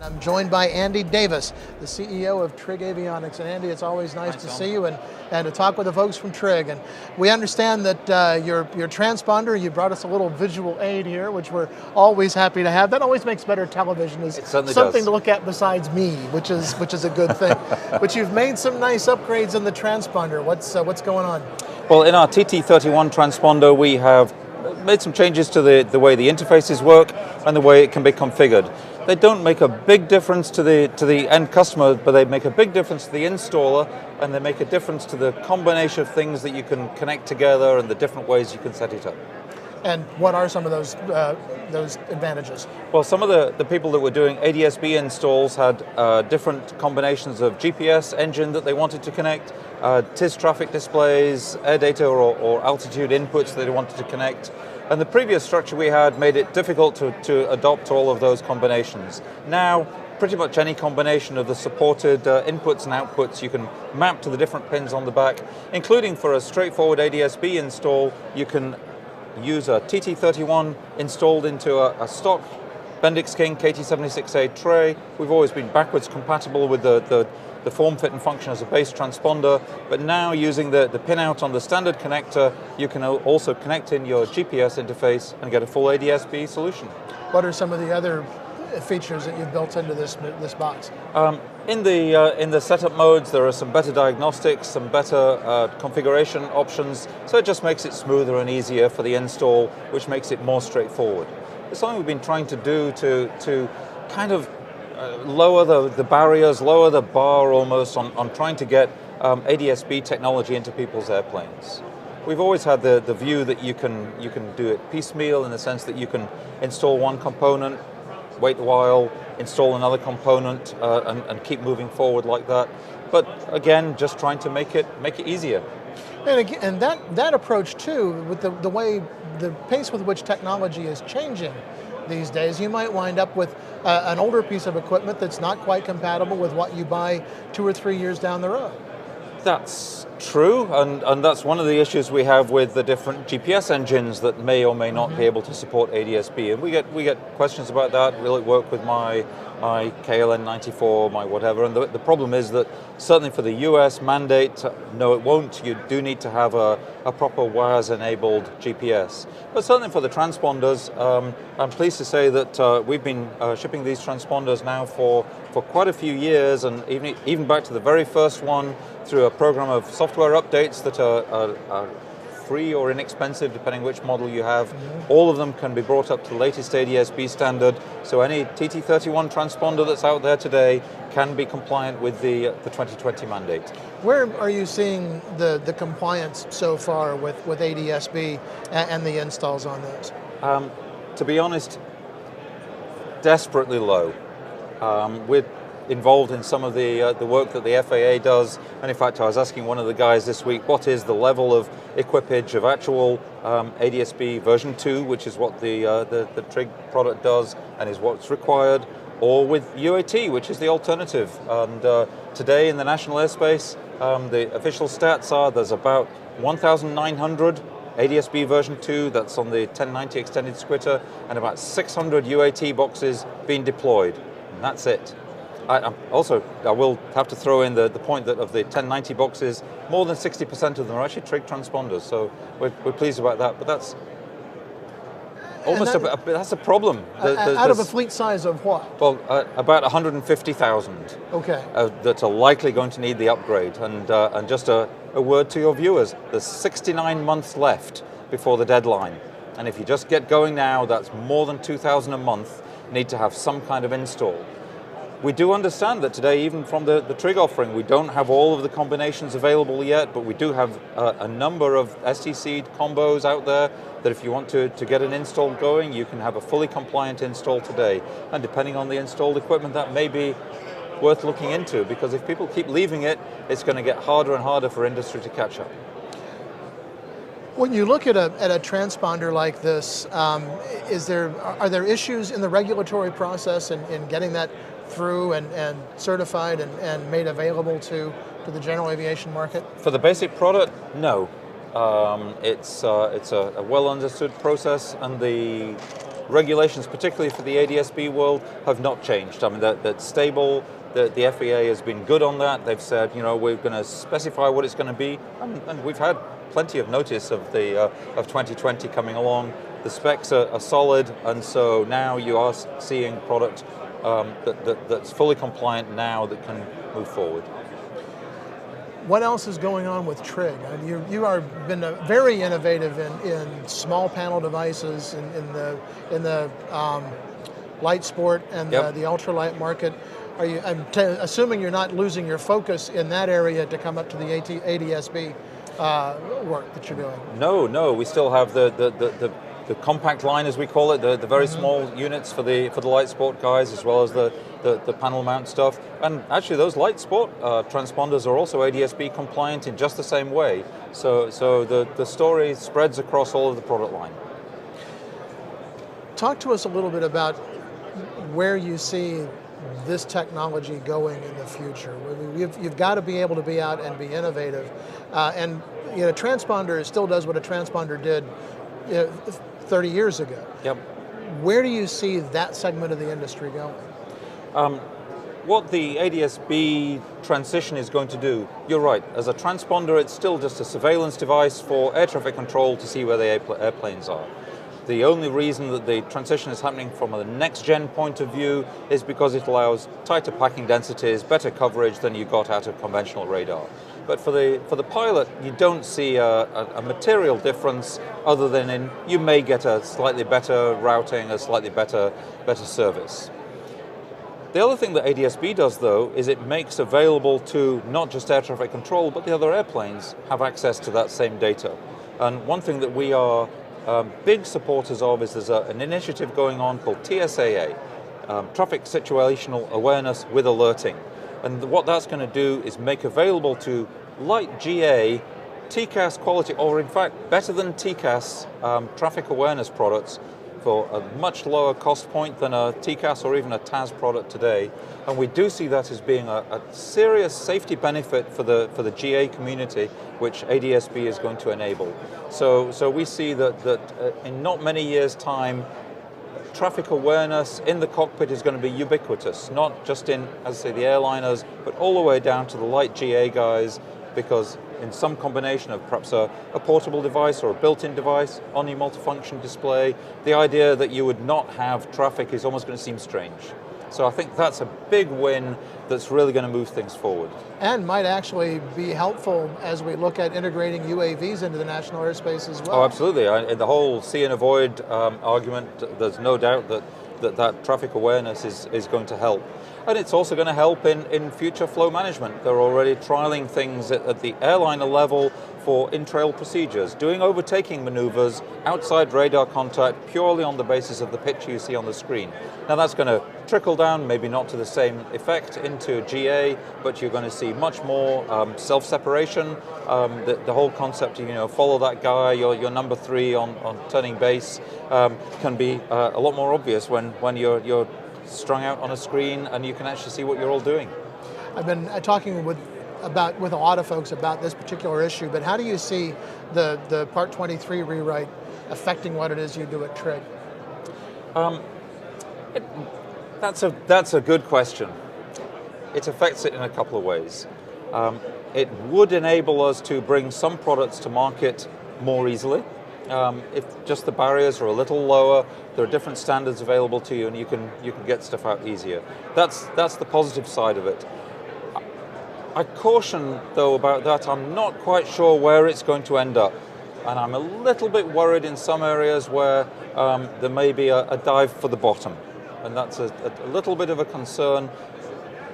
I'm joined by Andy Davis, the CEO of Trig Avionics. And Andy, it's always nice to see you and to talk with the folks from Trig. And we understand that your transponder, you brought us a little visual aid here, which we're always happy to have. That always makes better television. It's something to look at besides me, which is a good thing. But you've made some nice upgrades in the transponder. What's going on? Well, in our TT31 transponder, we have made some changes to the way the interfaces work and the way it can be configured. They don't make a big difference to the end customer, but they make a big difference to the installer, and they make a difference to the combination of things that you can connect together and the different ways you can set it up. And what are some of those advantages? Well, some of the people that were doing ADSB installs had different combinations of GPS engine that they wanted to connect, TIS traffic displays, air data or altitude inputs that they wanted to connect. And the previous structure we had made it difficult to adopt all of those combinations. Now, pretty much any combination of the supported inputs and outputs you can map to the different pins on the back, including for a straightforward ADSB install, you can use a TT31 installed into a stock Bendix King KT76A tray. We've always been backwards compatible with the form, fit and function as a base transponder, but now using the pinout on the standard connector, you can also connect in your GPS interface and get a full ADSB solution. What are some of the other features that you've built into this box? In the setup modes, there are some better diagnostics, some better configuration options, so it just makes it smoother and easier for the install, which makes it more straightforward. It's something we've been trying to do to kind of lower the barriers, lower the bar almost on trying to get ADSB technology into people's airplanes. We've always had the view that you can do it piecemeal in the sense that you can install one component, wait a while, install another component, and keep moving forward like that. But again, just trying to make it easier. And again, and that approach too, with the pace with which technology is changing these days, you might wind up with an older piece of equipment that's not quite compatible with what you buy 2 or 3 years down the road. That's true, and that's one of the issues we have with the different GPS engines that may or may not be able to support ADSB. And we get questions about that. Will it work with my KLN94, my whatever? And the problem is that certainly for the US mandate, no, it won't. You do need to have a proper WAAS-enabled GPS. But certainly for the transponders, I'm pleased to say that we've been shipping these transponders now for quite a few years, and even back to the very first one through a program of software updates that are free or inexpensive, depending which model you have. All of them can be brought up to the latest ADSB standard, so any TT31 transponder that's out there today can be compliant with the 2020 mandate. Where are you seeing the compliance so far with ADSB and the installs on those? To be honest, desperately low. We're involved in some of the work that the FAA does, and in fact I was asking one of the guys this week, what is the level of equipage of actual ADSB version 2, which is what the Trig product does and is what's required, or with UAT, which is the alternative. And today in the national airspace, the official stats are there's about 1,900 ADSB version 2, that's on the 1090 extended squitter, and about 600 UAT boxes being deployed, and that's it. I will have to throw in the point that of the 1090 boxes, more than 60% of them are actually Trig transponders, so we're pleased about that, but that's almost that's a problem. Out of a fleet size of what? Well, about 150,000 okay. That are likely going to need the upgrade, and just a word to your viewers, there's 69 months left before the deadline, and if you just get going now, that's more than 2,000 a month need to have some kind of install. We do understand that today, even from the Trig offering, we don't have all of the combinations available yet, but we do have a number of STC combos out there that if you want to get an install going, you can have a fully compliant install today. And depending on the installed equipment, that may be worth looking into, because if people keep leaving it, it's going to get harder and harder for industry to catch up. When you look at a transponder like this, are there issues in the regulatory process in getting that through and certified and made available to the general aviation market? For the basic product, no. It's a well understood process, and the regulations, particularly for the ADSB world, have not changed. I mean, that's stable. The FAA has been good on that. They've said, we're going to specify what it's going to be, and we've had plenty of notice of the of 2020 coming along. The specs are solid, and so now you are seeing product that's fully compliant now that can move forward. What else is going on with Trig? You are been very innovative in small panel devices in the light sport and the ultralight market. I'm assuming you're not losing your focus in that area to come up to the ADSB work that you're doing. No. We still have the compact line, as we call it, the very small units for the light sport guys, as well as the panel mount stuff. And actually, those light sport transponders are also ADSB compliant in just the same way. So the story spreads across all of the product line. Talk to us a little bit about where you see this technology going in the future. You've got to be able to be out and be innovative. And transponder still does what a transponder did 30 years ago. Yep. Where do you see that segment of the industry going? What the ADSB transition is going to do, you're right, as a transponder it's still just a surveillance device for air traffic control to see where the airplanes are. The only reason that the transition is happening from a next-gen point of view is because it allows tighter packing densities, better coverage than you got out of conventional radar. But for the pilot, you don't see a material difference other than you may get a slightly better routing, a slightly better service. The other thing that ADSB does, though, is it makes available to not just air traffic control, but the other airplanes have access to that same data. And one thing that we are big supporters of is there's an initiative going on called TSAA, Traffic Situational Awareness with Alerting. And what that's going to do is make available to light GA TCAS quality, or in fact better than TCAS traffic awareness products for a much lower cost point than a TCAS or even a TAS product today. And we do see that as being a serious safety benefit for the GA community, which ADSB is going to enable. So we see that in not many years' time, traffic awareness in the cockpit is going to be ubiquitous, not just in, as I say, the airliners, but all the way down to the light GA guys, because in some combination of perhaps a portable device or a built-in device on your multifunction display, the idea that you would not have traffic is almost going to seem strange. So I think that's a big win that's really going to move things forward. And might actually be helpful as we look at integrating UAVs into the national airspace as well. Oh, absolutely. In the whole see and avoid argument, there's no doubt that traffic awareness is going to help. And it's also going to help in future flow management. They're already trialing things at the airliner level for in-trail procedures, doing overtaking maneuvers outside radar contact purely on the basis of the picture you see on the screen. Now that's going to trickle down, maybe not to the same effect, into GA, but you're going to see much more self-separation. The whole concept of, follow that guy, your number 3 on turning base, can be a lot more obvious when you're strung out on a screen and you can actually see what you're all doing. I've been talking with a lot of folks about this particular issue, but how do you see the Part 23 rewrite affecting what it is you do at Trig? That's a good question. It affects it in a couple of ways. It would enable us to bring some products to market more easily. If just the barriers are a little lower, there are different standards available to you, and you can get stuff out easier. That's the positive side of it. I caution, though, about that. I'm not quite sure where it's going to end up, and I'm a little bit worried in some areas where there may be a dive for the bottom, and that's a little bit of a concern.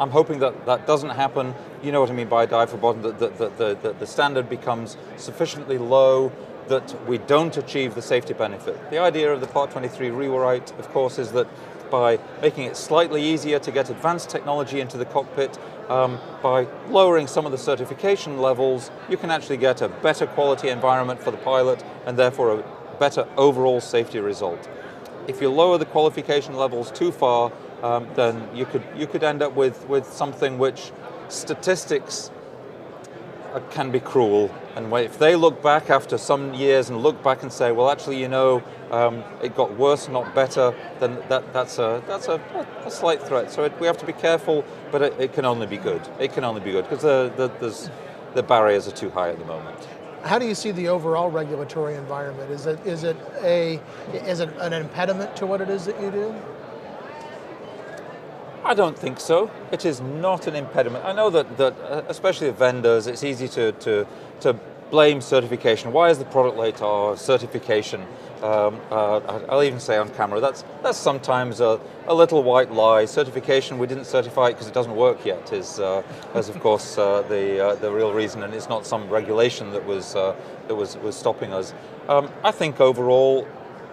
I'm hoping that doesn't happen. You know what I mean by a dive for bottom, that the standard becomes sufficiently low that we don't achieve the safety benefit. The idea of the Part 23 rewrite, of course, is that by making it slightly easier to get advanced technology into the cockpit, by lowering some of the certification levels, you can actually get a better quality environment for the pilot and therefore a better overall safety result. If you lower the qualification levels too far, then you could end up with something which statistics can be cruel. And if they look back after some years and look back and say, well, actually, it got worse, not better, then that's a slight threat. So we have to be careful, but it can only be good. It can only be good because the barriers are too high at the moment. How do you see the overall regulatory environment? Is it an impediment to what it is that you do? I don't think so. It is not an impediment. I know that especially the vendors, it's easy to blame certification. Why is the product late? Or certification. I'll even say on camera, that's sometimes a little white lie. Certification, we didn't certify it because it doesn't work yet, is of course the real reason, and it's not some regulation that was stopping us. I think overall,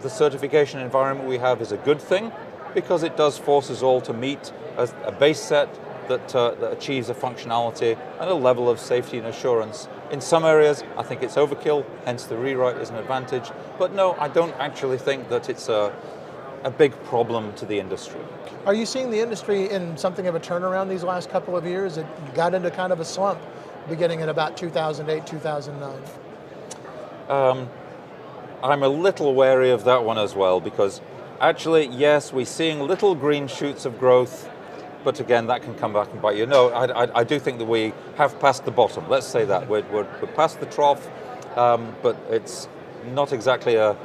the certification environment we have is a good thing because it does force us all to meet a base set that achieves a functionality and a level of safety and assurance. In some areas, I think it's overkill, hence the rewrite is an advantage. But no, I don't actually think that it's a big problem to the industry. Are you seeing the industry in something of a turnaround these last couple of years? It got into kind of a slump beginning in about 2008, 2009. I'm a little wary of that one as well because actually, yes, we're seeing little green shoots of growth, but again, that can come back and bite you. No, I do think that we have passed the bottom. Let's say that. We're past the trough, but it's not exactly a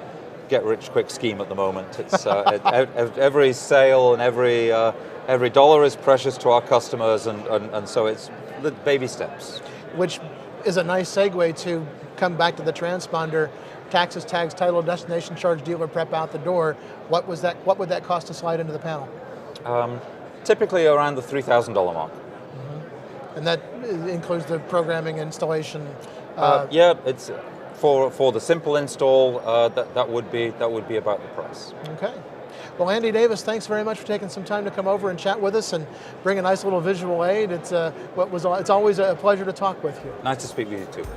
get-rich-quick scheme at the moment. It's every sale and every dollar is precious to our customers, and so it's the baby steps. Which is a nice segue to come back to the transponder. Taxes, tags, title, destination charge, dealer prep out the door. What would that cost to slide into the panel? Typically around the $3,000 mark. Mm-hmm. And that includes the programming, installation. Yeah, it's for the simple install. That would be about the price. Okay. Well, Andy Davis, thanks very much for taking some time to come over and chat with us and bring a nice little visual aid. It's always a pleasure to talk with you. Nice to speak with you too.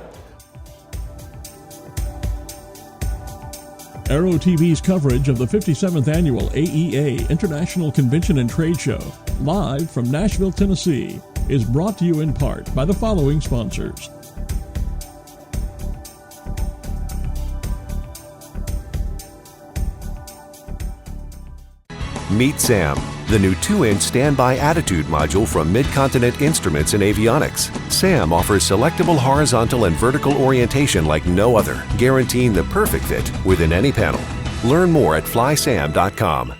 Aero-TV's coverage of the 57th Annual AEA International Convention and Trade Show, live from Nashville, Tennessee, is brought to you in part by the following sponsors. Meet SAM, the new 2-inch standby attitude module from Mid-Continent Instruments and Avionics. SAM offers selectable horizontal and vertical orientation like no other, guaranteeing the perfect fit within any panel. Learn more at flysam.com.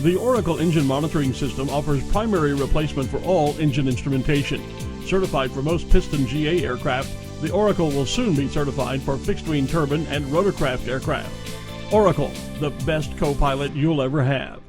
The Oracle Engine Monitoring System offers primary replacement for all engine instrumentation. Certified for most piston GA aircraft, the Oracle will soon be certified for fixed-wing turbine and rotorcraft aircraft. Oracle, the best co-pilot you'll ever have.